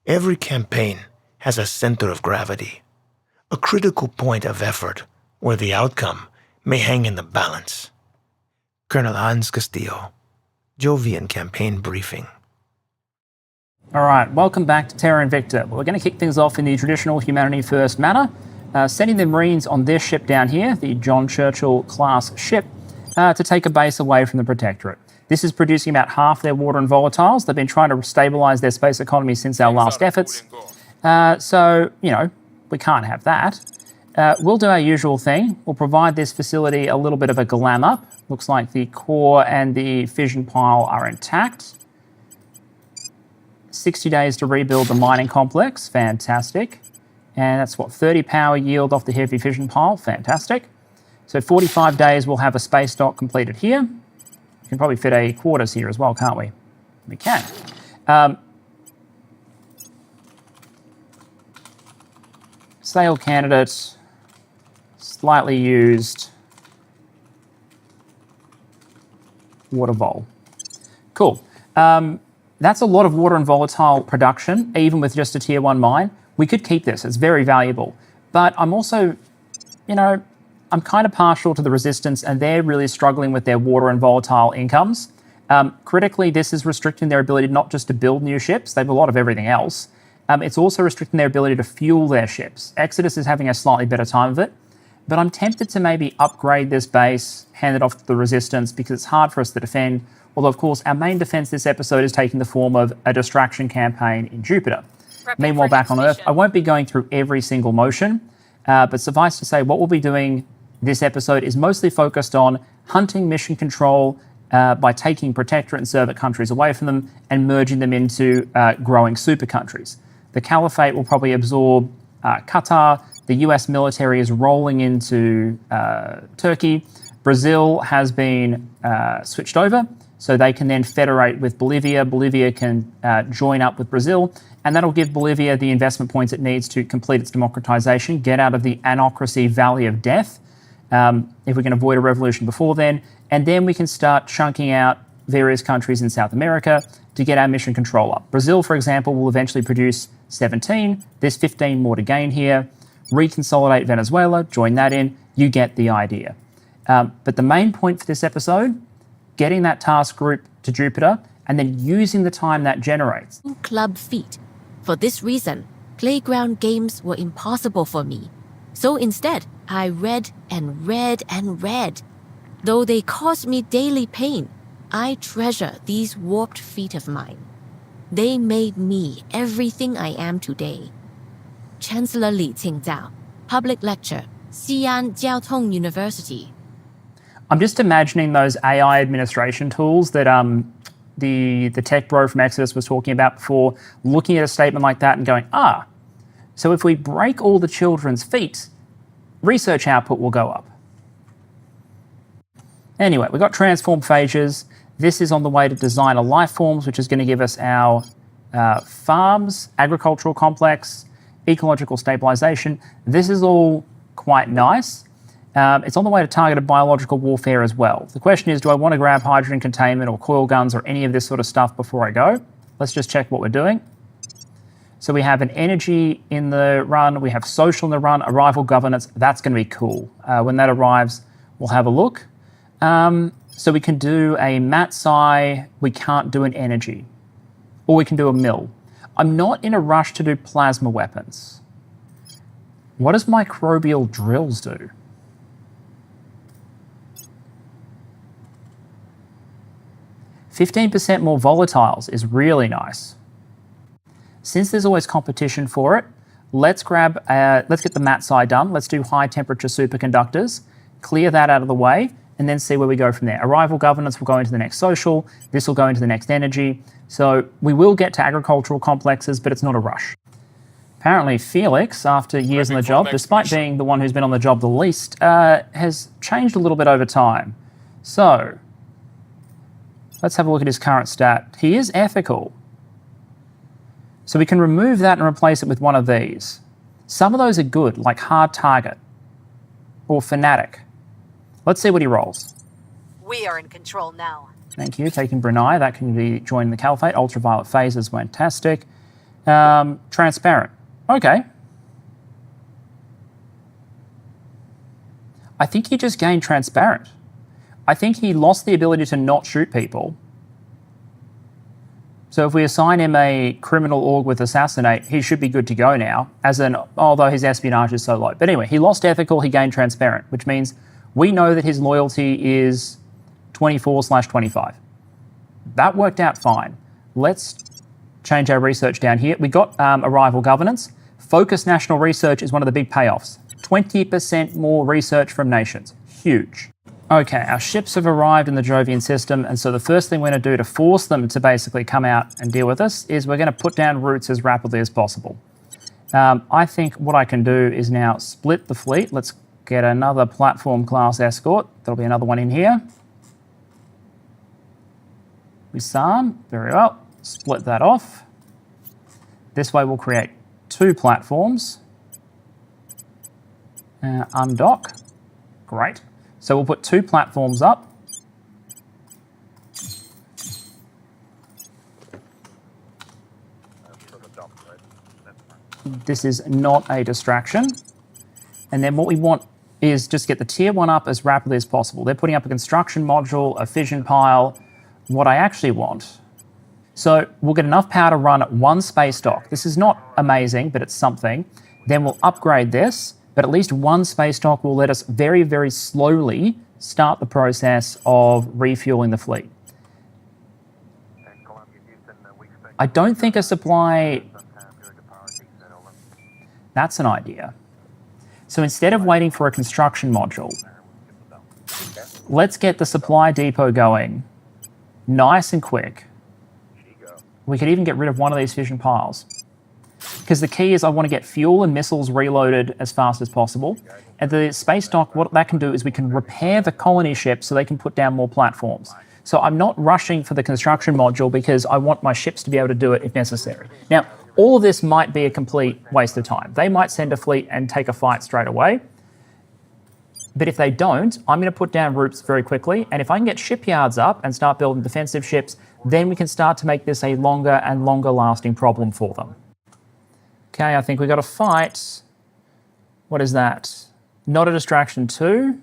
Every campaign has a center of gravity, a critical point of effort where the outcome may hang in the balance. Colonel Hans Castillo, Jovian Campaign Briefing. All right, welcome back to Terra Invicta. We're going to kick things off in the traditional humanity first manner, sending the Marines on this ship down here, the John Churchill class ship, to take a base away from the Protectorate. This is producing about half their water and volatiles. They've been trying to stabilise their space economy since our last efforts. So, you know, we can't have that. We'll do our usual thing. We'll provide this facility a little bit of a glam up. Looks like the core and the fission pile are intact. 60 days to rebuild the mining complex. Fantastic. And that's what, 30 power yield off the heavy fission pile. Fantastic. So 45 days we'll have a space dock completed here. We can probably fit a quarters here as well, can't we? We can. Sale candidate, slightly used water vol. Cool. That's a lot of water and volatile production, even with just a tier 1 mine. We could keep this, it's very valuable. But I'm also, you know, I'm kind of partial to the resistance, and they're really struggling with their water and volatile incomes. Critically, this is restricting their ability not just to build new ships, they have a lot of everything else. It's also restricting their ability to fuel their ships. Exodus is having a slightly better time of it, but I'm tempted to maybe upgrade this base, hand it off to the resistance, because it's hard for us to defend. Although, of course, our main defense this episode is taking the form of a distraction campaign in Jupiter. Meanwhile, back on Earth, I won't be going through every single motion, but suffice to say, what we'll be doing this episode is mostly focused on hunting mission control by taking protectorate and servant countries away from them and merging them into growing super countries. The Caliphate will probably absorb Qatar. The US military is rolling into Turkey. Brazil has been switched over, so they can then federate with Bolivia. Bolivia can join up with Brazil, and that'll give Bolivia the investment points it needs to complete its democratization, get out of the anocracy valley of death, if we can avoid a revolution before then, and then we can start chunking out various countries in South America to get our mission control up. Brazil, for example, will eventually produce 17. There's 15 more to gain here. Reconsolidate Venezuela, join that in. You get the idea. But the main point for this episode, getting that task group to Jupiter and then using the time that generates. Club feet. For this reason, playground games were impossible for me. So instead, I read and read and read. Though they caused me daily pain, I treasure these warped feet of mine. They made me everything I am today. Chancellor Li Qingdao, Public Lecture, Xi'an Jiaotong University. I'm just imagining those AI administration tools that the tech bro from Exodus was talking about before, looking at a statement like that and going, so if we break all the children's feet, research output will go up. Anyway, we've got transform phages. This is on the way to designer life forms, which is going to give us our farms, agricultural complex, ecological stabilization. This is all quite nice. It's on the way to targeted biological warfare as well. The question is, do I want to grab hydrogen containment or coil guns or any of this sort of stuff before I go? Let's just check what we're doing. So we have an energy in the run, we have social in the run, arrival governance. That's going to be cool. When that arrives, we'll have a look. So we can do a mat-sci, we can't do an energy. Or we can do a mill. I'm not in a rush to do plasma weapons. What does microbial drills do? %15 more volatiles is really nice. Since there's always competition for it, let's get the mat-sci done. Let's do high temperature superconductors, clear that out of the way, and then see where we go from there. Arrival governance will go into the next social. This will go into the next energy. So we will get to agricultural complexes, but it's not a rush. Apparently Felix, after years on the job, despite being the one who's been on the job the least, has changed a little bit over time. So let's have a look at his current stat. He is ethical. So we can remove that and replace it with one of these. Some of those are good, like hard target or fanatic. Let's see what he rolls. We are in control now. Thank you. Taking Brunei, that can be joining the Caliphate. Ultraviolet phases, fantastic. Transparent. Okay. I think he just gained transparent. I think he lost the ability to not shoot people. So if we assign him a criminal org with assassinate, he should be good to go now, although his espionage is so low. But anyway, he lost ethical, he gained transparent, which means we know that his loyalty is 24/25. That worked out fine. Let's change our research down here. We got arrival governance. Focused national research is one of the big payoffs. 20% more research from nations. Huge. Okay, our ships have arrived in the Jovian system, and so the first thing we're going to do to force them to basically come out and deal with us is we're going to put down routes as rapidly as possible. I think what I can do is now split the fleet. Let's get another platform class escort. There'll be another one in here. Wissam, very well. Split that off. This way we'll create 2 platforms. Undock. Great. So we'll put 2 platforms up. This is not a distraction. And then what we want is just get the tier 1 up as rapidly as possible. They're putting up a construction module, a fission pile. What I actually want. So we'll get enough power to run 1 space dock. This is not amazing, but it's something. Then we'll upgrade this. But at least 1 space dock will let us very, very slowly start the process of refueling the fleet. I don't think a supply... That's an idea. So instead of waiting for a construction module, let's get the supply depot going nice and quick. We could even get rid of one of these fission piles. Because the key is I want to get fuel and missiles reloaded as fast as possible. And the space dock, what that can do is we can repair the colony ships so they can put down more platforms. So I'm not rushing for the construction module because I want my ships to be able to do it if necessary. Now, all of this might be a complete waste of time. They might send a fleet and take a fight straight away. But if they don't, I'm going to put down routes very quickly. And if I can get shipyards up and start building defensive ships, then we can start to make this a longer and longer lasting problem for them. Okay, I think we got a fight. What is that? Not a distraction 2.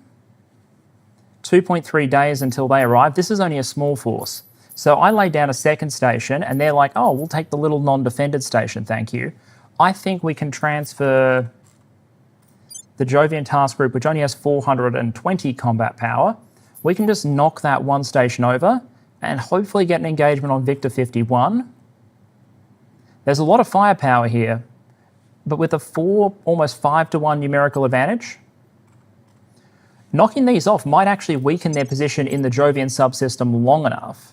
2.3 days until they arrive. This is only a small force. So I lay down a second station and they're like, oh, we'll take the little non-defended station, thank you. I think we can transfer the Jovian task group, which only has 420 combat power. We can just knock that 1 station over and hopefully get an engagement on Victor 51. There's a lot of firepower here, but with a almost 5-to-1 numerical advantage, knocking these off might actually weaken their position in the Jovian subsystem long enough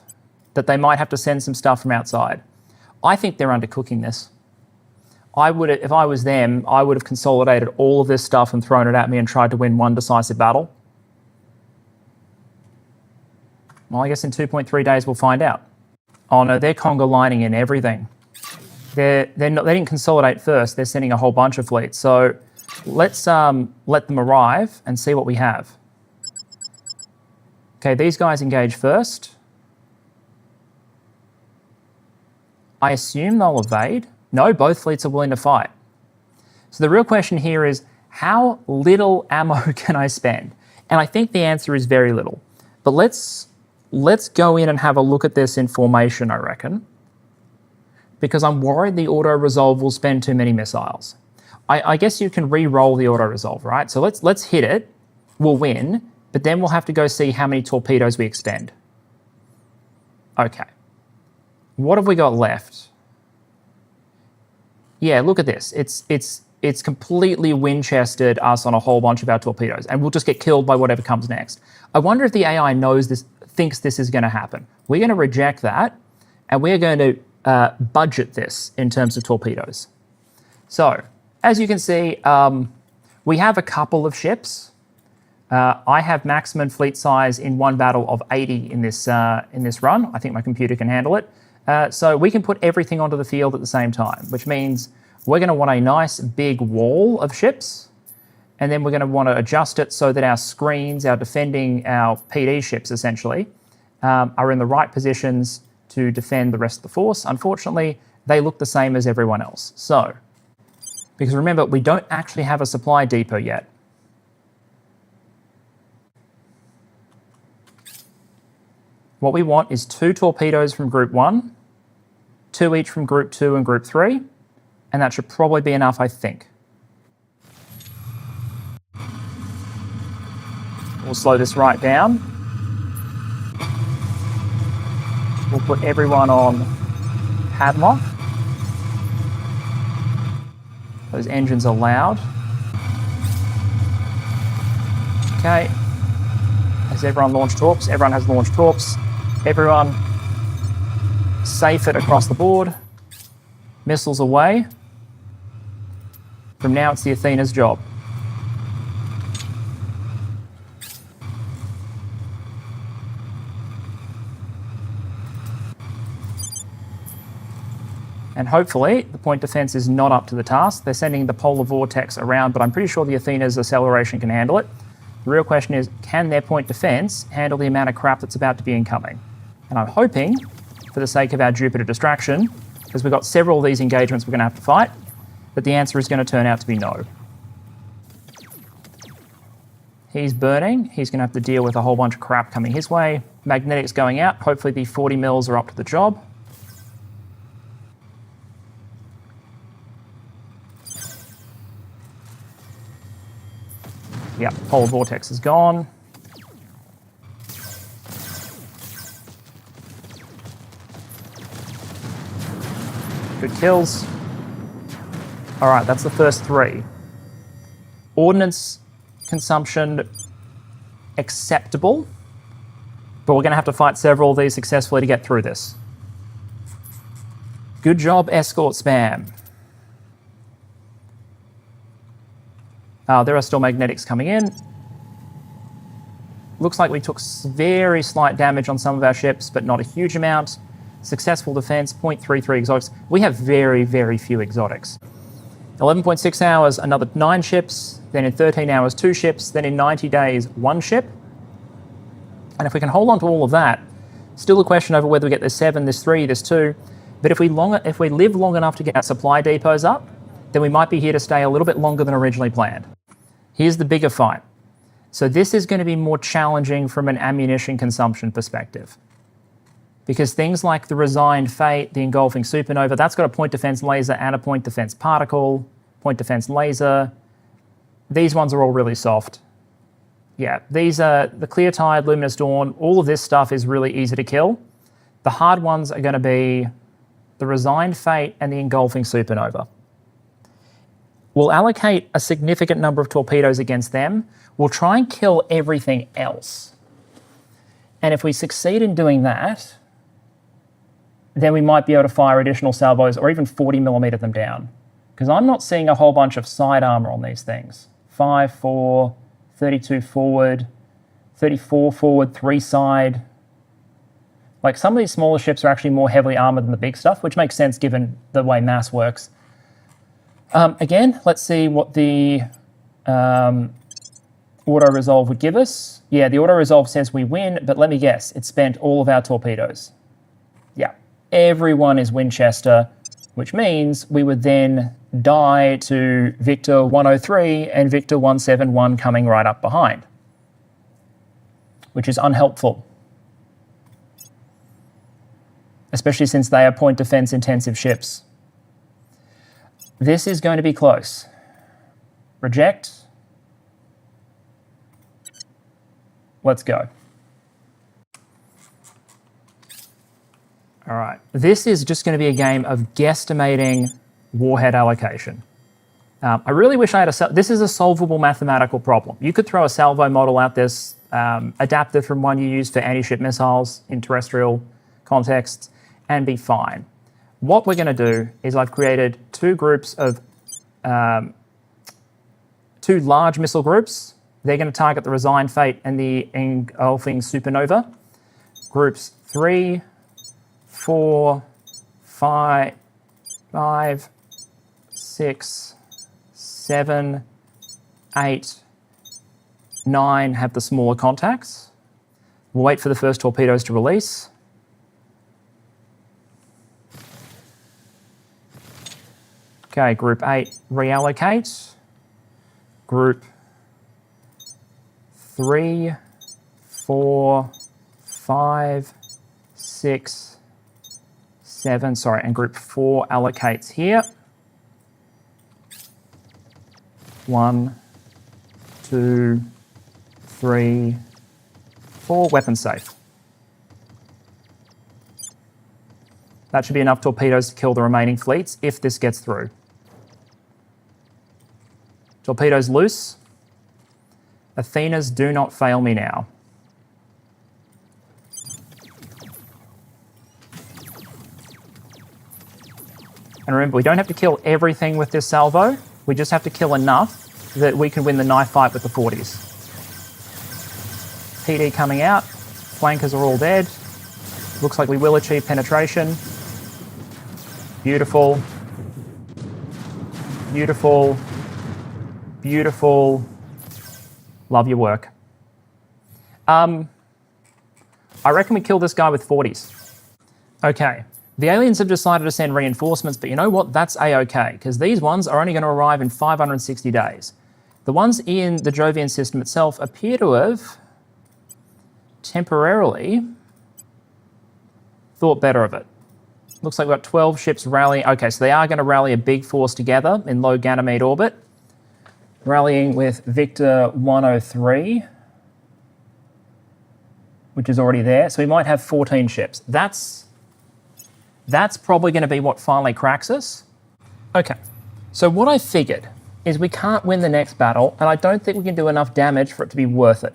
that they might have to send some stuff from outside. I think they're undercooking this. If I was them, I would have consolidated all of this stuff and thrown it at me and tried to win 1 decisive battle. Well, I guess in 2.3 days we'll find out. Oh no, they're conga lining in everything. They didn't consolidate first. They're sending a whole bunch of fleets. So let's let them arrive and see what we have. Okay, these guys engage first. I assume they'll evade. No, both fleets are willing to fight. So the real question here is, how little ammo can I spend? And I think the answer is very little. But let's go in and have a look at this in formation, I reckon. Because I'm worried the auto-resolve will spend too many missiles. I guess you can re-roll the auto-resolve, right? So let's hit it, we'll win, but then we'll have to go see how many torpedoes we expend. Okay. What have we got left? Yeah, look at this. It's completely Winchestered us on a whole bunch of our torpedoes, and we'll just get killed by whatever comes next. I wonder if the AI knows this, thinks this is going to happen. We're going to reject that, and we're going to budget this in terms of torpedoes. So, as you can see, we have a couple of ships. I have maximum fleet size in one battle of 80 in this run. I think my computer can handle it. So we can put everything onto the field at the same time, which means we're going to want a nice big wall of ships, and then we're going to want to adjust it so that our screens, our PD ships essentially, are in the right positions to defend the rest of the force. Unfortunately, they look the same as everyone else. So, because remember, we don't actually have a supply depot yet. What we want is 2 torpedoes from Group 1, 2 each from Group 2 and Group 3, and that should probably be enough, I think. We'll slow this right down. We'll put everyone on padlock. Those engines are loud. Okay. Has everyone launched torps? Everyone has launched torps. Everyone safe it across the board. Missiles away. From now, it's the Athena's job. And hopefully, the point defense is not up to the task. They're sending the polar vortex around, but I'm pretty sure the Athena's acceleration can handle it. The real question is, can their point defense handle the amount of crap that's about to be incoming? And I'm hoping, for the sake of our Jupiter distraction, because we've got several of these engagements we're going to have to fight, that the answer is going to turn out to be no. He's burning. He's going to have to deal with a whole bunch of crap coming his way. Magnetics going out. Hopefully the 40 mils are up to the job. Yep, polar vortex is gone. Good kills. All right, that's the first 3. Ordnance consumption acceptable, but we're going to have to fight several of these successfully to get through this. Good job, escort spam. There are still magnetics coming in. Looks like we took very slight damage on some of our ships, but not a huge amount. Successful defense, 0.33 exotics. We have very, very few exotics. 11.6 hours, another 9 ships. Then in 13 hours, 2 ships. Then in 90 days, 1 ship. And if we can hold on to all of that, still a question over whether we get this 7, this 3, this 2. But if we live long enough to get our supply depots up, then we might be here to stay a little bit longer than originally planned. Here's the bigger fight. So this is going to be more challenging from an ammunition consumption perspective. Because things like the Resigned Fate, the Engulfing Supernova, that's got a point defense laser and a point defense particle, point defense laser. These ones are all really soft. Yeah, these are the Clear Tide, Luminous Dawn, all of this stuff is really easy to kill. The hard ones are going to be the Resigned Fate and the Engulfing Supernova. We'll allocate a significant number of torpedoes against them. We'll try and kill everything else. And if we succeed in doing that, then we might be able to fire additional salvos or even 40mm them down. Because I'm not seeing a whole bunch of side armor on these things. 5, 4, 32 forward, 34 forward, 3 side. Like some of these smaller ships are actually more heavily armored than the big stuff, which makes sense given the way mass works. Again, let's see what the auto-resolve would give us. Yeah, the auto-resolve says we win, but let me guess, it spent all of our torpedoes. Yeah, everyone is Winchester, which means we would then die to Victor 103 and Victor 171 coming right up behind, which is unhelpful, especially since they are point defense intensive ships. This is going to be close. Reject. Let's go. All right. This is just going to be a game of guesstimating warhead allocation. I really wish I had this is a solvable mathematical problem. You could throw a salvo model at this, adapted from one you use for anti-ship missiles in terrestrial contexts, and be fine. What we're going to do is I've created 2 groups of 2 large missile groups. They're going to target the Resigned Fate and the Engulfing Supernova. Groups 3, 4, 5, 6, 7, 8, 9 have the smaller contacts. We'll wait for the first torpedoes to release. Okay, Group 8, reallocate. Group 3, 4, 5, 6, 7, sorry, and Group 4 allocates here. 1, 2, 3, 4, weapon safe. That should be enough torpedoes to kill the remaining fleets if this gets through. Torpedoes loose. Athenas, do not fail me now. And remember, we don't have to kill everything with this salvo. We just have to kill enough that we can win the knife fight with the 40s. PD coming out. Flankers are all dead. Looks like we will achieve penetration. Beautiful. Beautiful. Beautiful. Love your work. I reckon we kill this guy with 40s. Okay. The aliens have decided to send reinforcements, but you know what? That's A-okay, because these ones are only going to arrive in 560 days. The ones in the Jovian system itself appear to have temporarily thought better of it. Looks like we've got 12 ships rallying. Okay, so they are going to rally a big force together in low Ganymede orbit. Rallying with Victor 103, which is already there. So we might have 14 ships. That's probably going to be what finally cracks us. Okay, so what I figured is we can't win the next battle, and I don't think we can do enough damage for it to be worth it.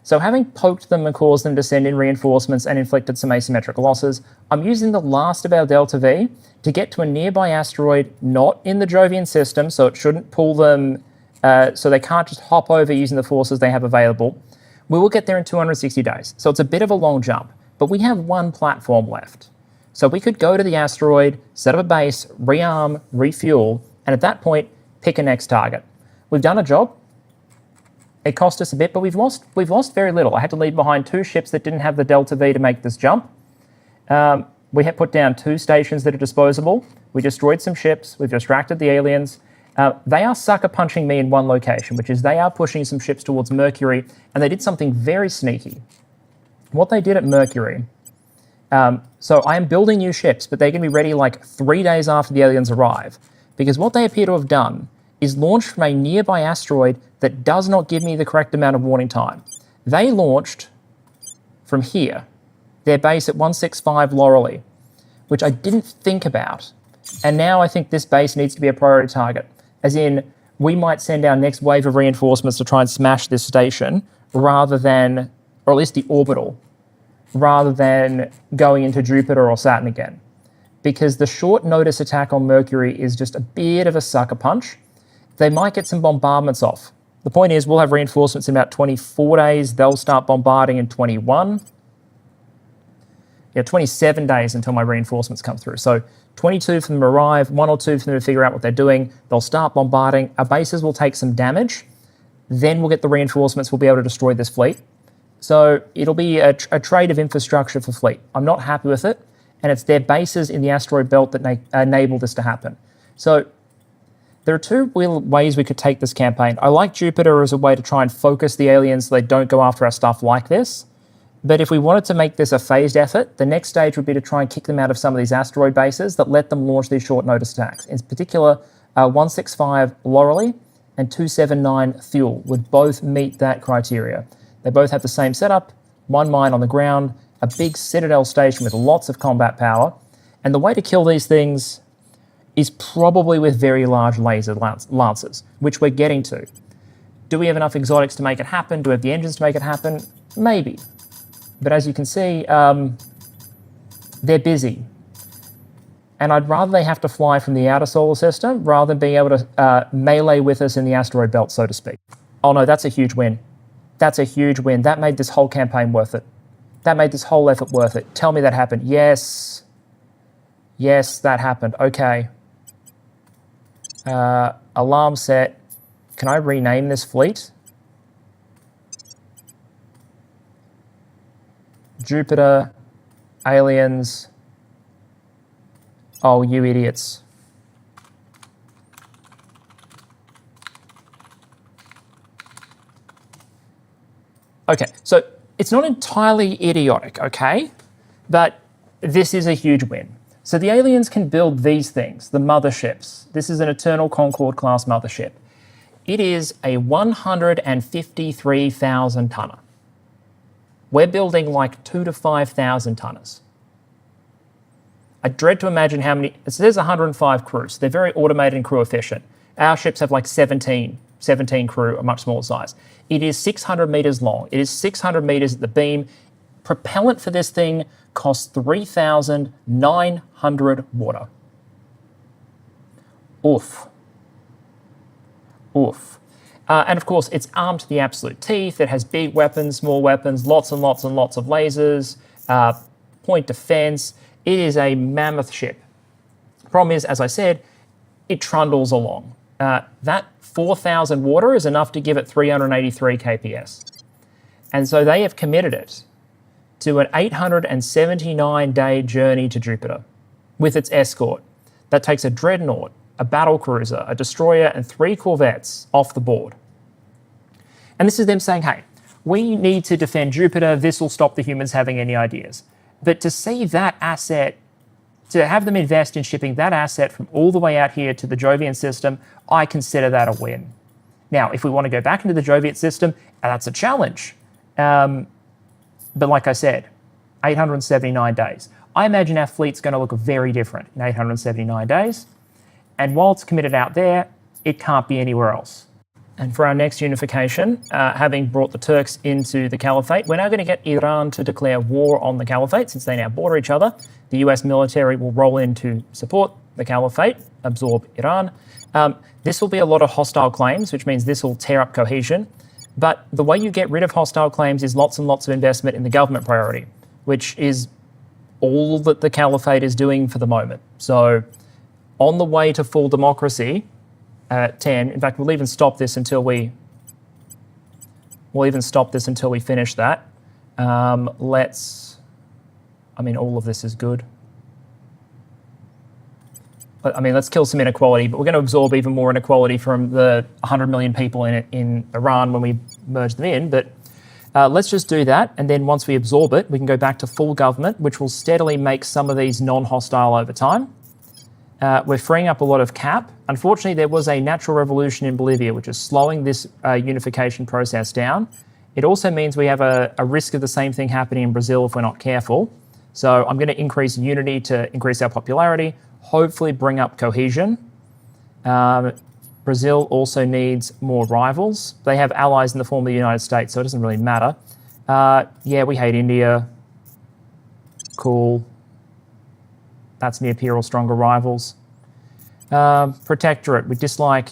So having poked them and caused them to send in reinforcements and inflicted some asymmetric losses, I'm using the last of our Delta V to get to a nearby asteroid not in the Jovian system, so it shouldn't pull them, so they can't just hop over using the forces they have available. We will get there in 260 days, so it's a bit of a long jump, but we have one platform left. So we could go to the asteroid, set up a base, rearm, refuel, and at that point, pick a next target. We've done a job. It cost us a bit, but we've lost very little. I had to leave behind 2 ships that didn't have the Delta V to make this jump. We had put down 2 stations that are disposable. We destroyed some ships. We've distracted the aliens. They are sucker punching me in one location, which is they are pushing some ships towards Mercury, and they did something very sneaky. What they did at Mercury, so I am building new ships, but they're going to be ready like 3 days after the aliens arrive, because what they appear to have done is launched from a nearby asteroid that does not give me the correct amount of warning time. They launched from here, their base at 165 Laurelly, which I didn't think about. And now I think this base needs to be a priority target, as in we might send our next wave of reinforcements to try and smash this station rather than, or at least the orbital, rather than going into Jupiter or Saturn again. Because the short notice attack on Mercury is just a bit of a sucker punch. They might get some bombardments off. The point is, we'll have reinforcements in about 24 days. They'll start bombarding in 21. Yeah, 27 days until my reinforcements come through. So 22 for them to arrive, 1 or 2 for them to figure out what they're doing. They'll start bombarding. Our bases will take some damage. Then we'll get the reinforcements. We'll be able to destroy this fleet. So it'll be a trade of infrastructure for fleet. I'm not happy with it. And it's their bases in the asteroid belt that enable this to happen. So there are 2 ways we could take this campaign. I like Jupiter as a way to try and focus the aliens so they don't go after our stuff like this. But if we wanted to make this a phased effort, the next stage would be to try and kick them out of some of these asteroid bases that let them launch these short notice attacks. In particular, 165 Laurelly and 279 Fuel would both meet that criteria. They both have the same setup, 1 mine on the ground, a big citadel station with lots of combat power. And the way to kill these things is probably with very large laser lancers, which we're getting to. Do we have enough exotics to make it happen? Do we have the engines to make it happen? Maybe. But as you can see, they're busy. And I'd rather they have to fly from the outer solar system rather than being able to melee with us in the asteroid belt, so to speak. Oh no, that's a huge win. That's a huge win. That made this whole campaign worth it. That made this whole effort worth it. Tell me that happened. Yes. Yes, that happened. Okay. Alarm set. Can I rename this fleet? Jupiter, aliens. Oh, you idiots. Okay, so it's not entirely idiotic, okay? But this is a huge win. So the aliens can build these things, the motherships. This is an Eternal Concord class mothership. It is a 153,000 tonner. We're building like 2 to 5,000 tonners. I dread to imagine how many. It says 105 crew, so they're very automated and crew efficient. Our ships have like 17 crew, a much smaller size. It is 600 meters long. It is 600 meters at the beam. Propellant for this thing costs 3,900 water. Oof. Oof. And of course, it's armed to the absolute teeth. It has big weapons, small weapons, lots and lots and lots of lasers, point defense. It is a mammoth ship. Problem is, as I said, it trundles along. That 4,000 water is enough to give it 383 kps. And so they have committed it to an 879-day journey to Jupiter with its escort. That takes a dreadnought, a battle cruiser, a destroyer, and 3 corvettes off the board. And this is them saying, hey, we need to defend Jupiter. This will stop the humans having any ideas. But to see that asset, to have them invest in shipping that asset from all the way out here to the Jovian system, I consider that a win. Now, if we want to go back into the Jovian system, that's a challenge. But like I said, 879 days. I imagine our fleet's going to look very different in 879 days. And while it's committed out there, it can't be anywhere else. And for our next unification, having brought the Turks into the Caliphate, we're now going to get Iran to declare war on the Caliphate since they now border each other. The US military will roll in to support the Caliphate, absorb Iran. This will be a lot of hostile claims, which means this will tear up cohesion. But the way you get rid of hostile claims is lots and lots of investment in the government priority, which is all that the Caliphate is doing for the moment. So on the way to full democracy, 10. In fact, we'll even stop this until we finish that. All of this is good. Let's kill some inequality, but we're going to absorb even more inequality from the 100 million people in Iran when we merge them in. But let's just do that. And then once we absorb it, we can go back to full government, which will steadily make some of these non-hostile over time. We're freeing up a lot of cap. Unfortunately, there was a natural revolution in Bolivia, which is slowing this unification process down. It also means we have a risk of the same thing happening in Brazil if we're not careful. So I'm going to increase unity to increase our popularity, hopefully bring up cohesion. Brazil also needs more rivals. They have allies in the form of the United States, so it doesn't really matter. Yeah, we hate India. Cool. That's near-peer or stronger rivals. Protectorate, we dislike,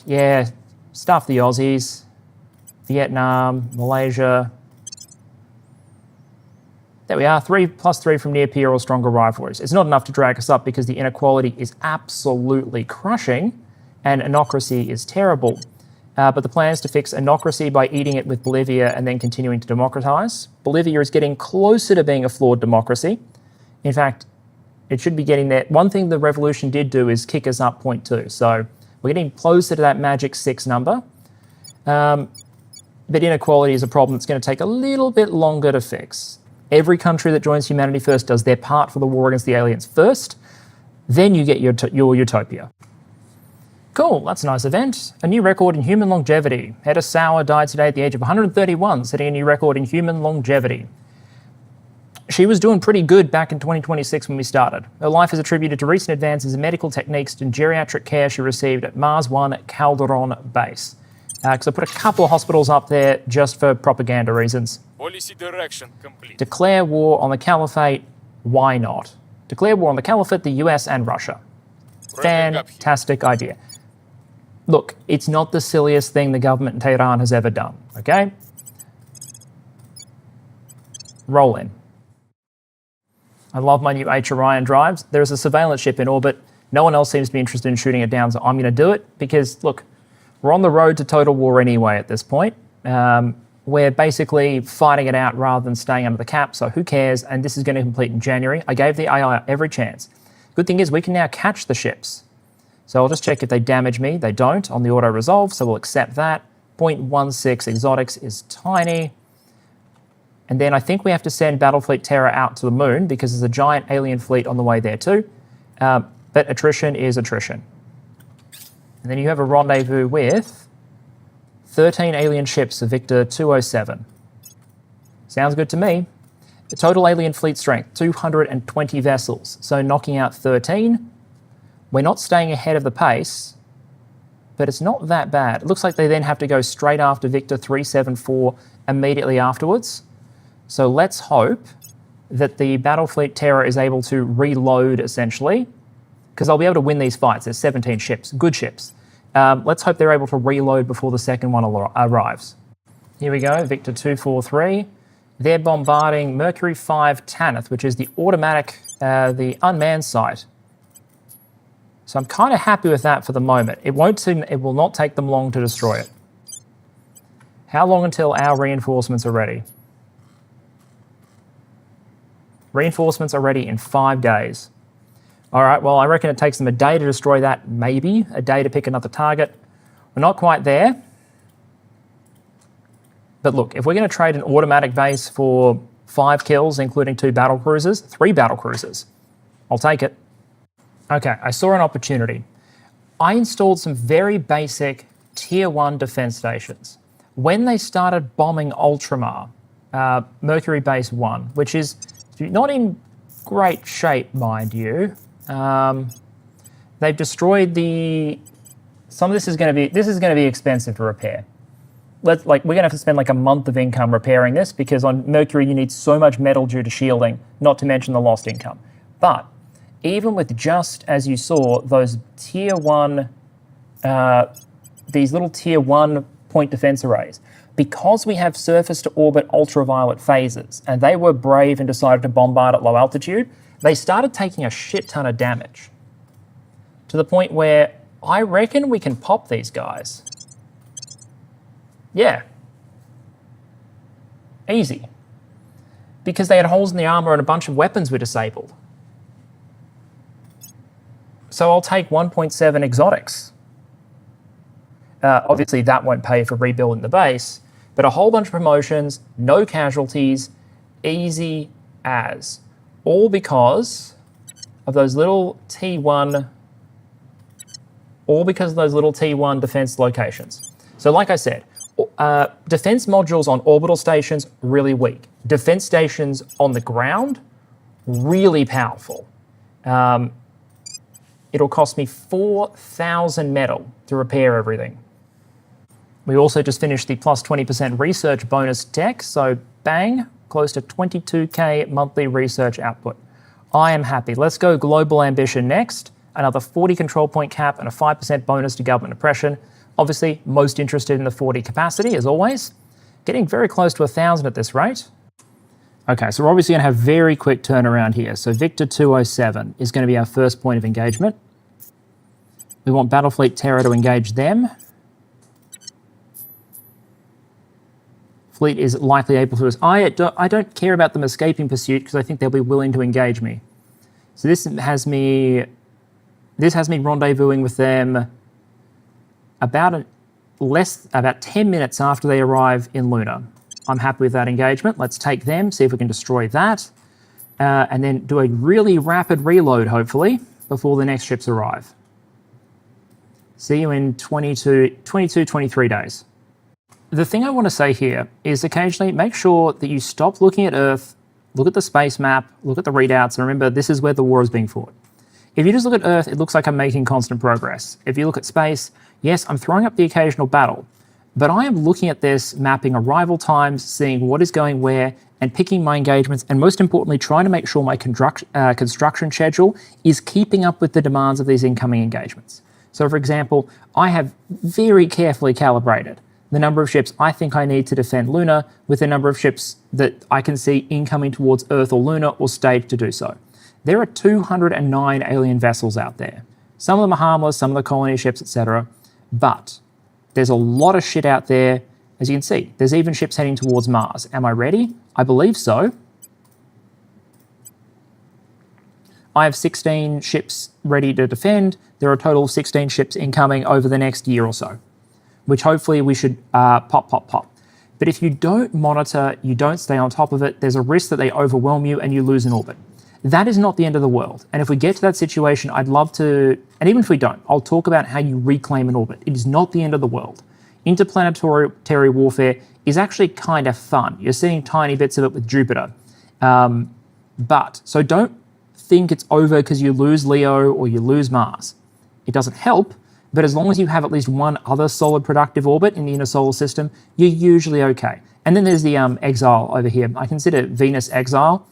stuff the Aussies, Vietnam, Malaysia. There we are, 3+3 from near-peer or stronger rivalries. It's not enough to drag us up because the inequality is absolutely crushing and anocracy is terrible. But the plan is to fix anocracy by eating it with Bolivia and then continuing to democratize. Bolivia is getting closer to being a flawed democracy. In fact, it should be getting there. One thing the revolution did do is kick us up 0.2. So we're getting closer to that magic 6 number. But inequality is a problem that's going to take a little bit longer to fix. Every country that joins Humanity First does their part for the war against the aliens first. Then you get your utopia. Cool, that's a nice event. A new record in human longevity. Hedda Sauer died today at the age of 131, setting a new record in human longevity. She was doing pretty good back in 2026 when we started. Her life is attributed to recent advances in medical techniques and geriatric care she received at Mars 1 Calderon Base. Because I put a couple of hospitals up there just for propaganda reasons. Policy direction complete. Declare war on the Caliphate. Why not? Declare war on the Caliphate, the US, and Russia. Fantastic idea. Look, it's not the silliest thing the government in Tehran has ever done, okay? Roll in. I love my new H Orion drives. There's a surveillance ship in orbit. No one else seems to be interested in shooting it down, so I'm going to do it because, look, we're on the road to total war anyway at this point. We're basically fighting it out rather than staying under the cap, so who cares? And this is going to complete in January. I gave the AI every chance. Good thing is we can now catch the ships. So I'll just check if they damage me. They don't on the auto-resolve, so we'll accept that. 0.16 exotics is tiny. And then I think we have to send Battlefleet Terra out to the moon because there's a giant alien fleet on the way there too. But attrition is attrition. And then you have a rendezvous with 13 alien ships of Victor 207. Sounds good to me. The total alien fleet strength, 220 vessels. So knocking out 13. We're not staying ahead of the pace, but it's not that bad. It looks like they then have to go straight after Victor 374 immediately afterwards. So let's hope that the Battlefleet Terra is able to reload, essentially, because I'll be able to win these fights. There's 17 ships, good ships. Let's hope they're able to reload before the second one arrives. Here we go, Victor 243. They're bombarding Mercury 5 Tanith, which is the automatic, the unmanned site. So I'm kind of happy with that for the moment. It will not take them long to destroy it. How long until our reinforcements are ready? Reinforcements are ready in 5 days. All right, well, I reckon it takes them a day to destroy that, maybe. A day to pick another target. We're not quite there. But look, if we're going to trade an automatic base for 5 kills, including 2 battle cruisers, 3 battle cruisers, I'll take it. Okay, I saw an opportunity. I installed some very basic Tier 1 defense stations. When they started bombing Ultramar, Mercury Base 1, which is not in great shape, mind you, they've destroyed some of this is going to be expensive to repair. We're going to have to spend like a month of income repairing this because on Mercury you need so much metal due to shielding, not to mention the lost income. But even with just, as you saw, those Tier 1, these little Tier 1 point defense arrays, because we have surface to orbit ultraviolet phases, and they were brave and decided to bombard at low altitude, they started taking a shit ton of damage. To the point where I reckon we can pop these guys. Yeah. Easy. Because they had holes in the armor and a bunch of weapons were disabled. So I'll take 1.7 exotics. Obviously, that won't pay for rebuilding the base, but a whole bunch of promotions, no casualties, easy as. All because of those little T1, defense locations. So like I said, defense modules on orbital stations, really weak. Defense stations on the ground, really powerful. It'll cost me 4,000 metal to repair everything. We also just finished the plus 20% research bonus tech, so bang, close to 22k monthly research output. I am happy. Let's go global ambition next. Another 40 control point cap and a 5% bonus to government oppression. Obviously, most interested in the 40 capacity, as always. Getting very close to 1,000 at this rate. Okay, so we're obviously going to have very quick turnaround here. So Victor 207 is going to be our first point of engagement. We want Battlefleet Terra to engage them. Fleet is likely able to... I don't care about them escaping pursuit because I think they'll be willing to engage me. So this has me rendezvousing with them about 10 minutes after they arrive in Luna. I'm happy with that engagement. Let's take them, see if we can destroy that, and then do a really rapid reload, hopefully, before the next ships arrive. See you in 23 days. The thing I want to say here is occasionally make sure that you stop looking at Earth, look at the space map, look at the readouts, and remember this is where the war is being fought. If you just look at Earth, it looks like I'm making constant progress. If you look at space, yes, I'm throwing up the occasional battle, but I am looking at this, mapping arrival times, seeing what is going where, and picking my engagements, and most importantly, trying to make sure my construction schedule is keeping up with the demands of these incoming engagements. So, for example, I have very carefully calibrated the number of ships I think I need to defend Luna with the number of ships that I can see incoming towards Earth or Luna or staged to do so. There are 209 alien vessels out there. Some of them are harmless, some of the colony ships, etc. But there's a lot of shit out there. As you can see, there's even ships heading towards Mars. Am I ready? I believe so. I have 16 ships ready to defend. There are a total of 16 ships incoming over the next year or so, which hopefully we should pop. But if you don't monitor, you don't stay on top of it, there's a risk that they overwhelm you and you lose an orbit. That is not the end of the world. And if we get to that situation, I'd love to, and even if we don't, I'll talk about how you reclaim an orbit. It is not the end of the world. Interplanetary warfare is actually kind of fun. You're seeing tiny bits of it with Jupiter. So don't think it's over because you lose Leo or you lose Mars. It doesn't help, but as long as you have at least one other solid productive orbit in the inner solar system, you're usually okay. And then there's the exile over here. I consider Venus exile.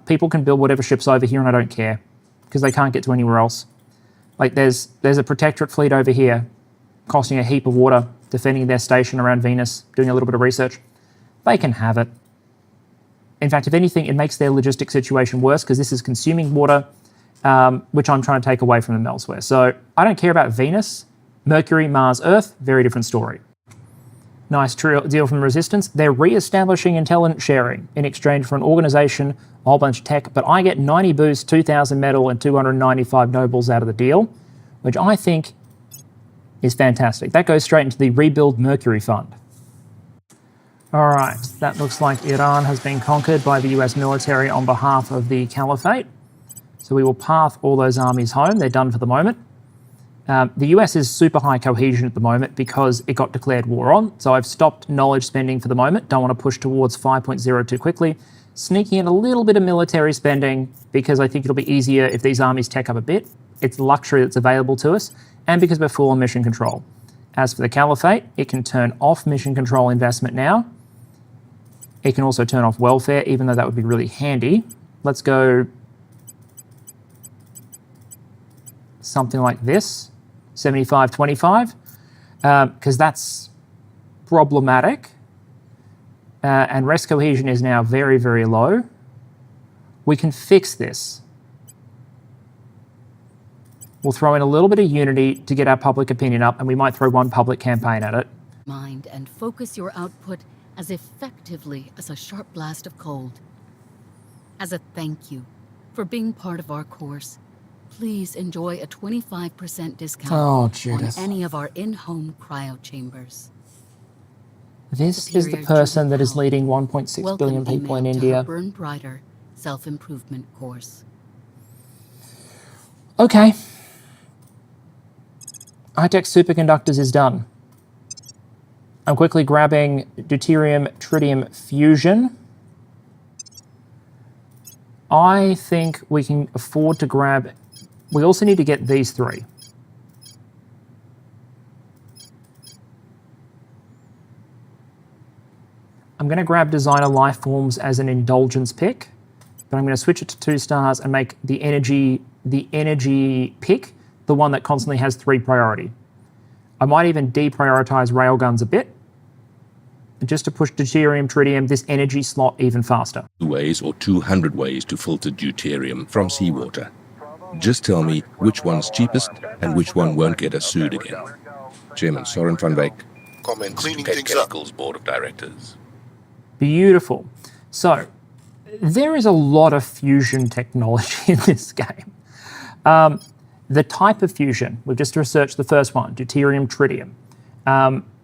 People can build whatever ships over here and I don't care because they can't get to anywhere else. Like there's a protectorate fleet over here costing a heap of water, defending their station around Venus, doing a little bit of research. They can have it. In fact, if anything, it makes their logistic situation worse because this is consuming water, which I'm trying to take away from them elsewhere. So I don't care about Venus, Mercury, Mars, Earth, very different story. Nice deal from Resistance. They're re-establishing intelligence sharing in exchange for an organization, a whole bunch of tech, but I get 90 boost, 2,000 metal, and 295 nobles out of the deal, which I think is fantastic. That goes straight into the Rebuild Mercury Fund. All right, that looks like Iran has been conquered by the US military on behalf of the Caliphate. So we will path all those armies home. They're done for the moment. The US is super high cohesion at the moment because it got declared war on. So I've stopped knowledge spending for the moment. Don't want to push towards 5.0 too quickly. Sneaking in a little bit of military spending because I think it'll be easier if these armies tech up a bit. It's luxury that's available to us. And because we're full on mission control. As for the Caliphate, it can turn off mission control investment now. It can also turn off welfare, even though that would be really handy. Let's go something like this, 75-25, because that's problematic. And rest cohesion is now very, very low. We can fix this. We'll throw in a little bit of unity to get our public opinion up, and we might throw one public campaign at it. Mind and focus your output as effectively as a sharp blast of cold. As a thank you for being part of our course, please enjoy a 25% discount on any of our in-home cryo chambers. This is the person that is leading 1.6 billion people in India. Her Burn Brighter self-improvement course. Okay. High-tech superconductors is done. I'm quickly grabbing deuterium-tritium fusion. I think we can afford to grab... We also need to get these three. I'm going to grab Designer Lifeforms as an indulgence pick, but I'm going to switch it to 2 stars and make the energy pick the one that constantly has 3 priority. I might even deprioritize railguns a bit, just to push deuterium, tritium, this energy slot even faster. 2 ways or 200 ways to filter deuterium from seawater. Just tell me which one's cheapest and which one won't get us sued again. Chairman Soren van Wyk, comments to Petrochemicals Board of Directors. Beautiful. So, there is a lot of fusion technology in this game. The type of fusion, we've just researched the first one, deuterium, tritium.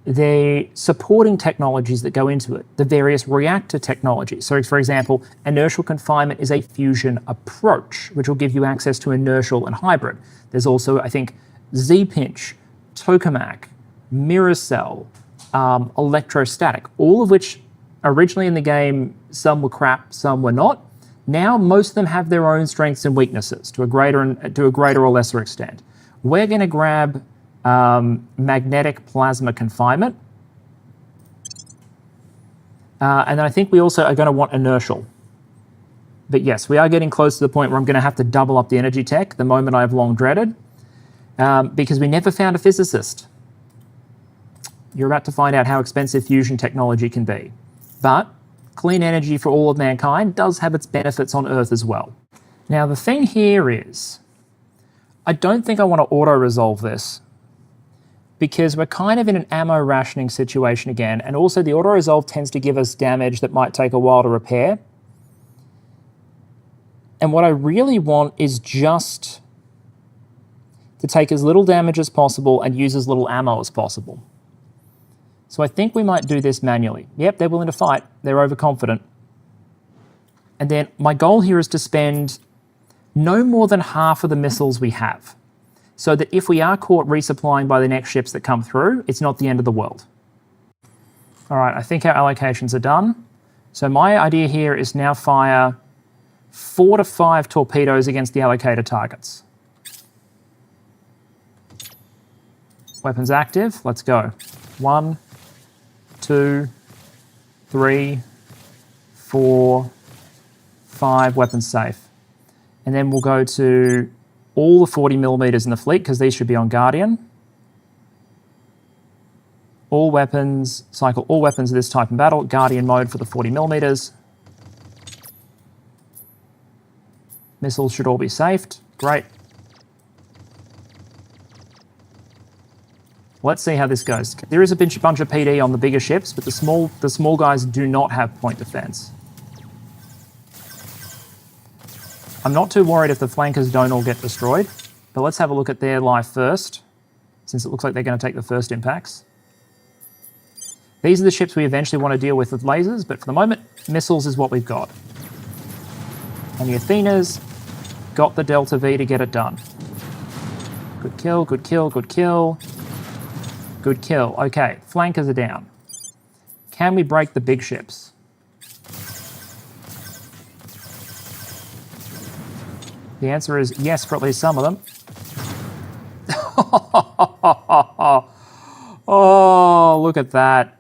The supporting technologies that go into it, the various reactor technologies. So, for example, inertial confinement is a fusion approach, which will give you access to inertial and hybrid. There's also, I think, Z-pinch, tokamak, mirror cell, electrostatic, all of which originally in the game, some were crap, some were not. Now, most of them have their own strengths and weaknesses to a greater or lesser extent. We're going to grab magnetic plasma confinement. And then I think we also are going to want inertial. But yes, we are getting close to the point where I'm going to have to double up the energy tech, the moment I've long dreaded, because we never found a physicist. You're about to find out how expensive fusion technology can be. But clean energy for all of mankind does have its benefits on Earth as well. Now, the thing here is, I don't think I want to auto-resolve this because we're kind of in an ammo rationing situation again, and also the auto-resolve tends to give us damage that might take a while to repair. And what I really want is just to take as little damage as possible and use as little ammo as possible. So I think we might do this manually. Yep, they're willing to fight. They're overconfident. And then my goal here is to spend no more than half of the missiles we have, so that if we are caught resupplying by the next ships that come through, it's not the end of the world. All right, I think our allocations are done. So my idea here is now fire 4 to 5 torpedoes against the allocated targets. Weapons active, let's go. 1, 2, 3, 4, 5, weapons safe. And then we'll go to all the 40mm in the fleet, because these should be on Guardian. All weapons, cycle all weapons of this type in battle, Guardian mode for the 40mm. Missiles should all be safed. Great. Let's see how this goes. There is a bunch of PD on the bigger ships, but the small guys do not have point defense. I'm not too worried if the flankers don't all get destroyed, but let's have a look at their life first, since it looks like they're going to take the first impacts. These are the ships we eventually want to deal with lasers, but for the moment, missiles is what we've got. And the Athenas got the Delta V to get it done. Good kill, good kill, good kill. Good kill. Okay, flankers are down. Can we break the big ships? The answer is yes for at least some of them. Oh, look at that.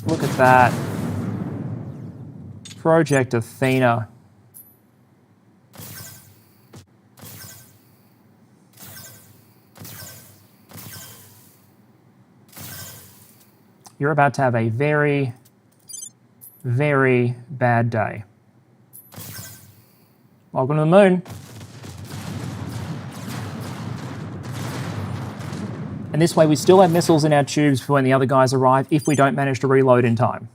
Look at that. Project Athena. You're about to have a very, very bad day. Welcome to the moon. And this way we still have missiles in our tubes for when the other guys arrive if we don't manage to reload in time.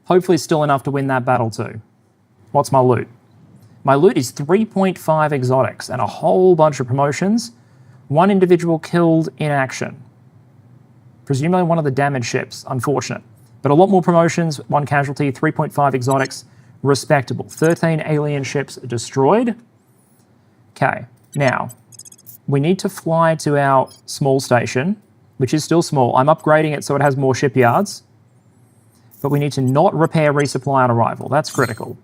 Hopefully still enough to win that battle too. What's my loot? My loot is 3.5 exotics and a whole bunch of promotions. 1 individual killed in action. Presumably one of the damaged ships, unfortunate. But a lot more promotions, 1 casualty, 3.5 exotics, respectable. 13 alien ships destroyed. Okay, now, we need to fly to our small station, which is still small. I'm upgrading it so it has more shipyards. But we need to not repair resupply on arrival. That's critical.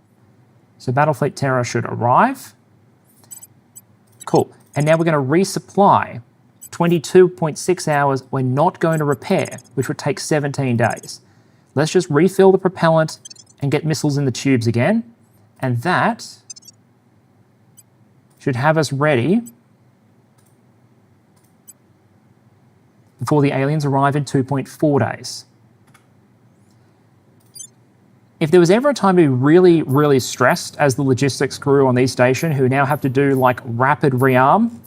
So Battlefleet Terra should arrive. Cool. And now we're going to resupply 22.6 hours. We're not going to repair, which would take 17 days. Let's just refill the propellant and get missiles in the tubes again. And that should have us ready before the aliens arrive in 2.4 days. If there was ever a time to be really, really stressed as the logistics crew on these stations who now have to do like rapid rearm,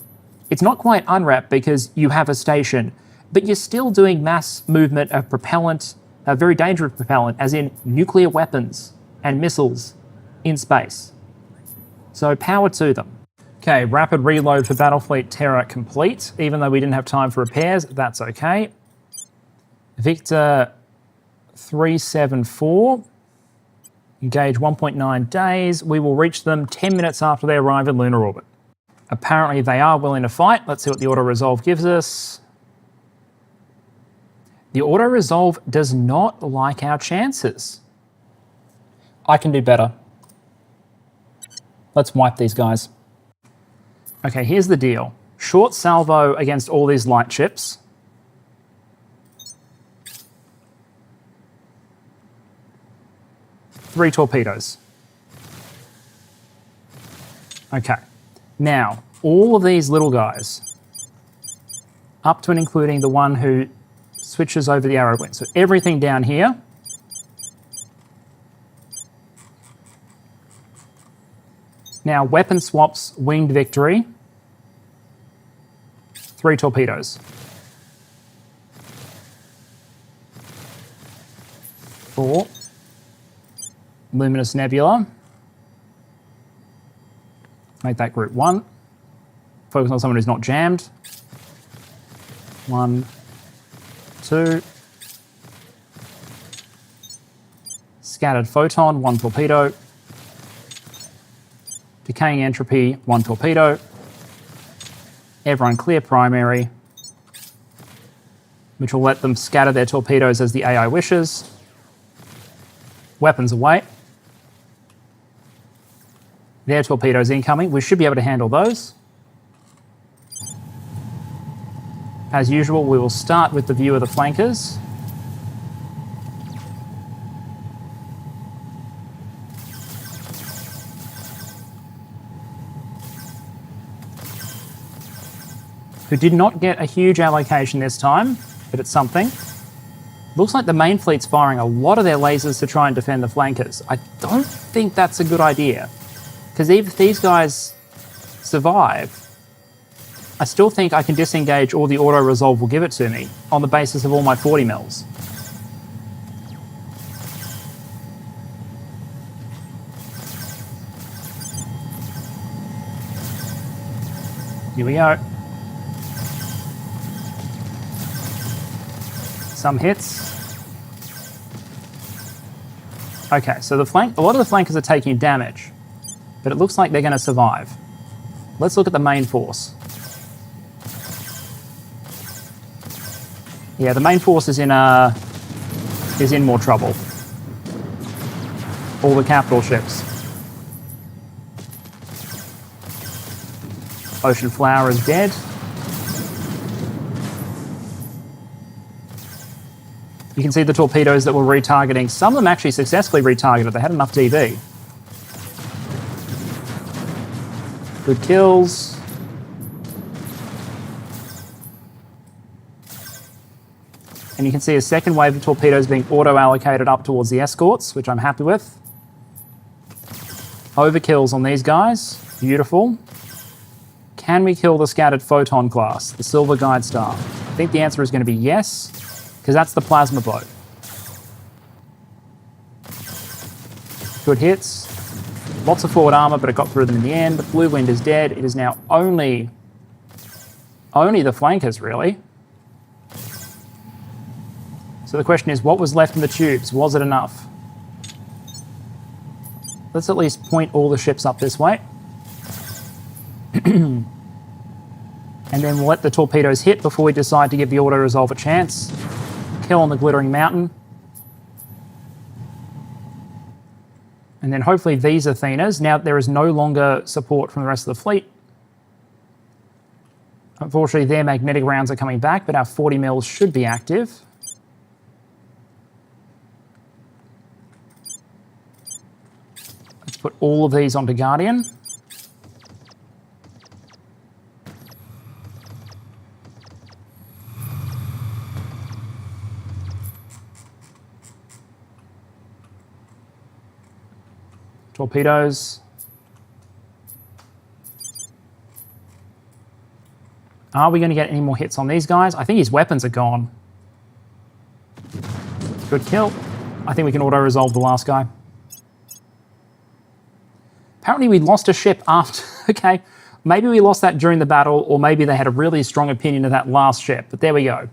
it's not quite unwrap because you have a station, but you're still doing mass movement of propellant, very dangerous propellant, as in nuclear weapons and missiles in space. So power to them. Okay, rapid reload for Battlefleet Terra complete. Even though we didn't have time for repairs, that's okay. Victor 374. Engage 1.9 days. We will reach them 10 minutes after they arrive in lunar orbit. Apparently they are willing to fight. Let's see what the auto-resolve gives us. The auto-resolve does not like our chances. I can do better. Let's wipe these guys. Okay, here's the deal. Short salvo against all these light ships. Three torpedoes. Okay. Now, all of these little guys, up to and including the one who switches over the arrow wing. So everything down here. Now, weapon swaps, winged victory. 3 torpedoes. 4. Luminous Nebula. Make that group 1. Focus on someone who's not jammed. 1, 2. Scattered photon, 1 torpedo. Decaying entropy, 1 torpedo. Everyone clear primary, which will let them scatter their torpedoes as the AI wishes. Weapons away. Their torpedoes incoming. We should be able to handle those. As usual, we will start with the view of the flankers. Who did not get a huge allocation this time, but it's something. Looks like the main fleet's firing a lot of their lasers to try and defend the flankers. I don't think that's a good idea, because if these guys survive, I still think I can disengage or the auto-resolve will give it to me on the basis of all my 40 mils. Here we go. Some hits. Okay, so a lot of the flankers are taking damage, but it looks like they're going to survive. Let's look at the main force. Yeah, the main force is in more trouble. All the capital ships. Ocean Flower is dead. You can see the torpedoes that were retargeting. Some of them actually successfully retargeted. They had enough DB. Good kills. And you can see a second wave of torpedoes being auto-allocated up towards the escorts, which I'm happy with. Overkills on these guys. Beautiful. Can we kill the scattered photon class, the Silver Guide Star? I think the answer is going to be yes, because that's the plasma boat. Good hits. Lots of forward armor, but it got through them in the end. The Blue Wind is dead. It is now only the flankers, really. So the question is, what was left in the tubes? Was it enough? Let's at least point all the ships up this way. And then we'll let the torpedoes hit before we decide to give the auto-resolve a chance. Kill on the Glittering Mountain. And then hopefully these Athenas. Now there is no longer support from the rest of the fleet. Unfortunately, their magnetic rounds are coming back, but our 40 mils should be active. Let's put all of these onto Guardian. Torpedoes. Are we going to get any more hits on these guys? I think his weapons are gone. Good kill. I think we can auto-resolve the last guy. Apparently we lost a ship after... Okay, maybe we lost that during the battle, or maybe they had a really strong opinion of that last ship, but there we go.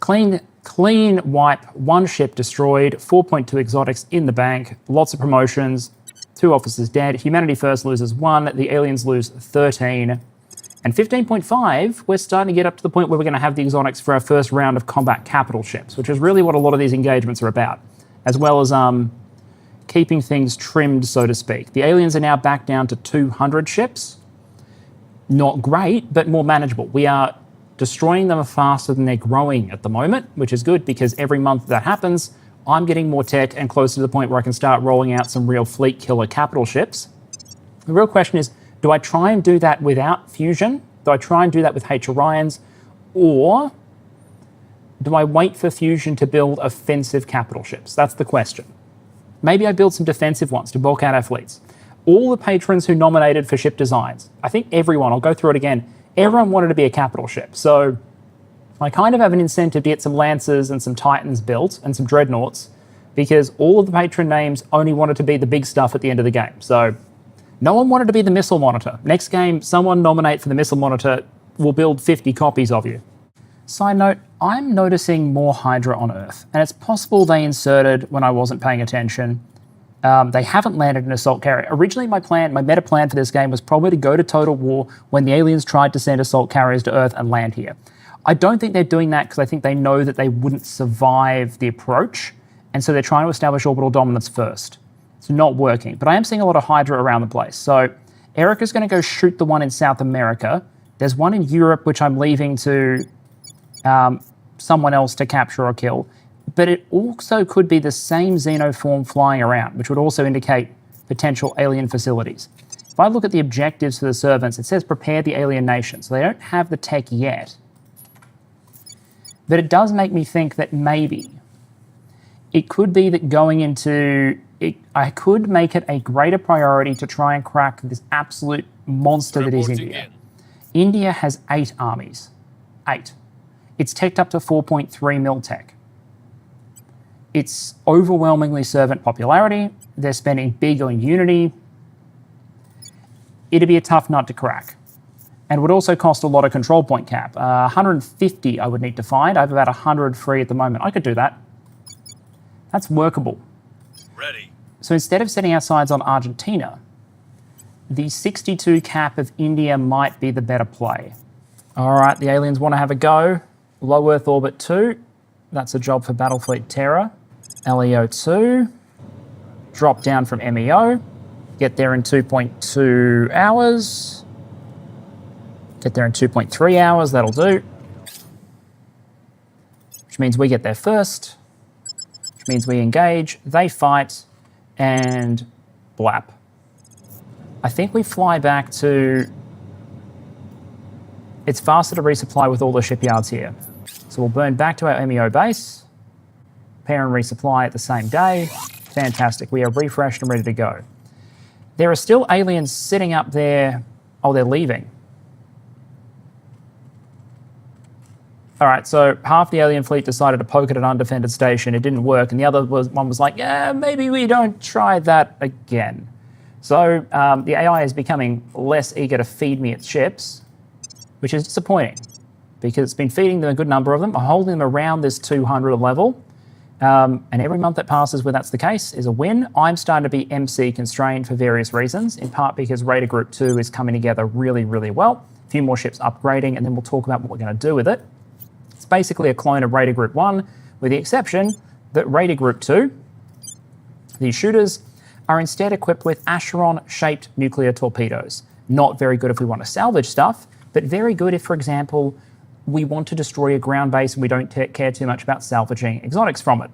Clean wipe, 1 ship destroyed, 4.2 exotics in the bank, lots of promotions, 2 officers dead. Humanity First loses 1, the aliens lose 13. And 15.5, we're starting to get up to the point where we're going to have the exotics for our first round of combat capital ships, which is really what a lot of these engagements are about, as well as keeping things trimmed, so to speak. The aliens are now back down to 200 ships. Not great, but more manageable. We are destroying them faster than they're growing at the moment, which is good because every month that happens, I'm getting more tech and closer to the point where I can start rolling out some real fleet killer capital ships. The real question is, do I try and do that without fusion? Do I try and do that with H Orions? Or do I wait for fusion to build offensive capital ships? That's the question. Maybe I build some defensive ones to bulk out our fleets. All the patrons who nominated for ship designs, I think everyone, I'll go through it again, everyone wanted to be a capital ship. So I kind of have an incentive to get some Lancers and some Titans built and some Dreadnoughts because all of the patron names only wanted to be the big stuff at the end of the game. So no one wanted to be the Missile Monitor. Next game, someone nominate for the Missile Monitor, we'll build 50 copies of you. Side note, I'm noticing more Hydra on Earth, and it's possible they inserted when I wasn't paying attention. They haven't landed an assault carrier. Originally, my meta plan for this game was probably to go to total war when the aliens tried to send assault carriers to Earth and land here. I don't think they're doing that because I think they know that they wouldn't survive the approach, and so they're trying to establish orbital dominance first. It's not working, but I am seeing a lot of Hydra around the place. So Erica's going to go shoot the one in South America. There's one in Europe, which I'm leaving to someone else to capture or kill. But it also could be the same xenoform flying around, which would also indicate potential alien facilities. If I look at the objectives for the servants, it says prepare the alien nation. So they don't have the tech yet. But it does make me think that maybe it could be that going into it, I could make it a greater priority to try and crack this absolute monster that is India. India has 8 armies. 8. It's teched up to 4.3 mil tech. It's overwhelmingly servant popularity. They're spending big on unity. It'd be a tough nut to crack. And would also cost a lot of control point cap. 150 I would need to find. I have about 100 free at the moment. I could do that. That's workable. Ready. So instead of setting our sights on Argentina, the 62 cap of India might be the better play. All right, the aliens want to have a go. Low Earth Orbit 2. That's a job for Battlefleet Terra. LEO 2. Drop down from MEO. Get there in 2.2 hours. Get there in 2.3 hours, that'll do. Which means we get there first. Which means we engage, they fight, and blap. I think we fly back to... It's faster to resupply with all the shipyards here. So we'll burn back to our MEO base. Pair and resupply at the same day. Fantastic. We are refreshed and ready to go. There are still aliens sitting up there. Oh, they're leaving. All right, so half the alien fleet decided to poke at an undefended station. It didn't work, and the other one was like, yeah, maybe we don't try that again. So the AI is becoming less eager to feed me its ships, which is disappointing because it's been feeding them a good number of them. I'm holding them around this 200 level, and every month that passes where that's the case is a win. I'm starting to be MC constrained for various reasons, in part because Raider Group 2 is coming together really, really well. A few more ships upgrading, and then we'll talk about what we're going to do with it. It's basically a clone of Raider Group 1, with the exception that Raider Group 2, these shooters, are instead equipped with Acheron-shaped nuclear torpedoes. Not very good if we want to salvage stuff, but very good if, for example, we want to destroy a ground base and we don't care too much about salvaging exotics from it.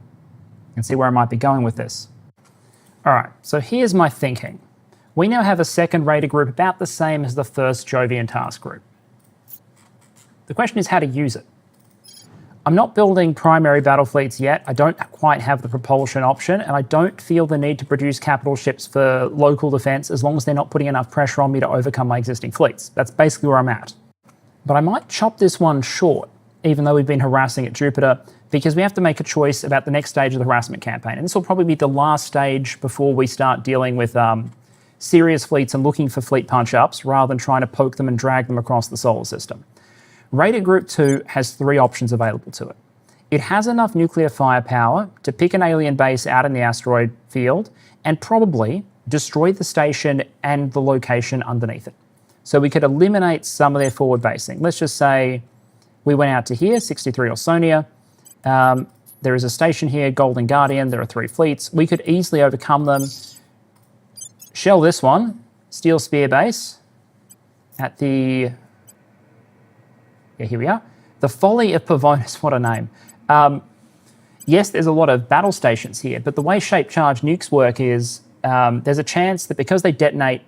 You can see where I might be going with this. All right, so here's my thinking. We now have a second Raider Group about the same as the first Jovian task group. The question is how to use it. I'm not building primary battle fleets yet. I don't quite have the propulsion option, and I don't feel the need to produce capital ships for local defense as long as they're not putting enough pressure on me to overcome my existing fleets. That's basically where I'm at. But I might chop this one short, even though we've been harassing at Jupiter, because we have to make a choice about the next stage of the harassment campaign. And this will probably be the last stage before we start dealing with serious fleets and looking for fleet punch-ups rather than trying to poke them and drag them across the solar system. Raider Group 2 has 3 options available to it. It has enough nuclear firepower to pick an alien base out in the asteroid field and probably destroy the station and the location underneath it. So we could eliminate some of their forward basing. Let's just say we went out to here, 63 Ausonia. There is a station here, Golden Guardian. There are 3 fleets. We could easily overcome them. Shell this one, Steel Spear base at the... Yeah, here we are. The Folly of Pavonis, what a name. Yes, there's a lot of battle stations here, but the way shaped charge nukes work is there's a chance that because they detonate,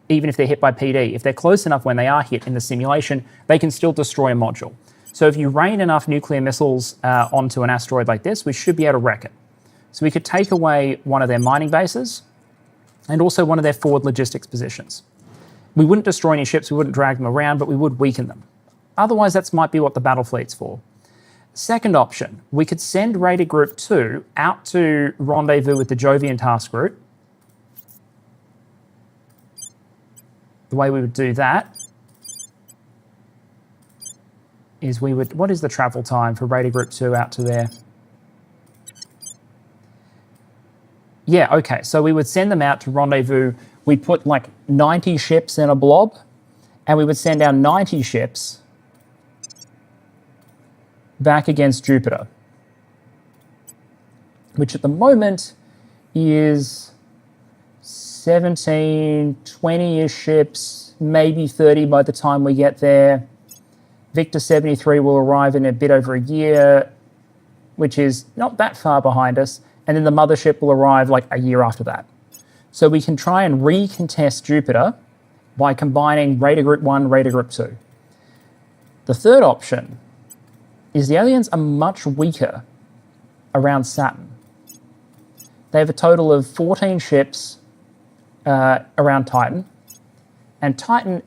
even if they're hit by PD, if they're close enough when they are hit in the simulation, they can still destroy a module. So if you rain enough nuclear missiles onto an asteroid like this, we should be able to wreck it. So we could take away one of their mining bases and also one of their forward logistics positions. We wouldn't destroy any ships, we wouldn't drag them around, but we would weaken them. Otherwise, that might be what the battle fleet's for. Second option, we could send Raider Group 2 out to rendezvous with the Jovian task group. The way we would do that is we would... What is the travel time for Raider Group 2 out to there? Yeah, okay. So we would send them out to rendezvous. We'd put like 90 ships in a blob, and we would send our 90 ships back against Jupiter, which at the moment is 17, 20-ish ships, maybe 30 by the time we get there. Victor 73 will arrive in a bit over a year, which is not that far behind us. And then the mothership will arrive like a year after that. So we can try and recontest Jupiter by combining Raider Group 1, Raider Group 2. The third option is the aliens are much weaker around Saturn. They have a total of 14 ships around Titan. And Titan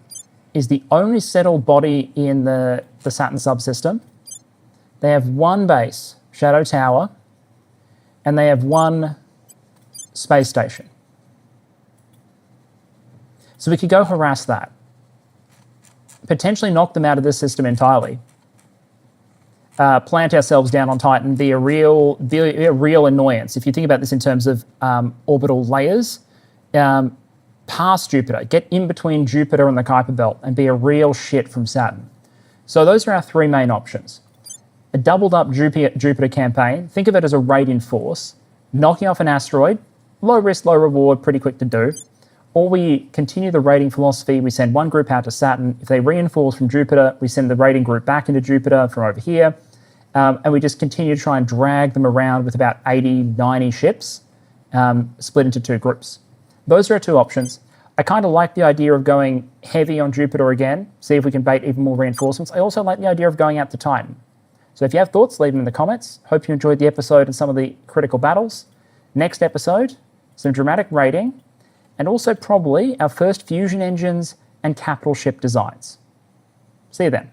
is the only settled body in the Saturn subsystem. They have one base, Shadow Tower, and they have one space station. So we could go harass that. Potentially knock them out of this system entirely. Plant ourselves down on Titan, be a real annoyance. If you think about this in terms of orbital layers, past Jupiter, get in between Jupiter and the Kuiper Belt and be a real shit from Saturn. So those are our three main options. A doubled up Jupiter campaign, think of it as a raid in force, knocking off an asteroid, low risk, low reward, pretty quick to do. Or we continue the raiding philosophy, we send one group out to Saturn. If they reinforce from Jupiter, we send the raiding group back into Jupiter from over here. And we just continue to try and drag them around with about 80, 90 ships, split into two groups. Those are our two options. I kind of like the idea of going heavy on Jupiter again, see if we can bait even more reinforcements. I also like the idea of going out to Titan. So if you have thoughts, leave them in the comments. Hope you enjoyed the episode and some of the critical battles. Next episode, some dramatic raiding, and also probably our first fusion engines and capital ship designs. See you then.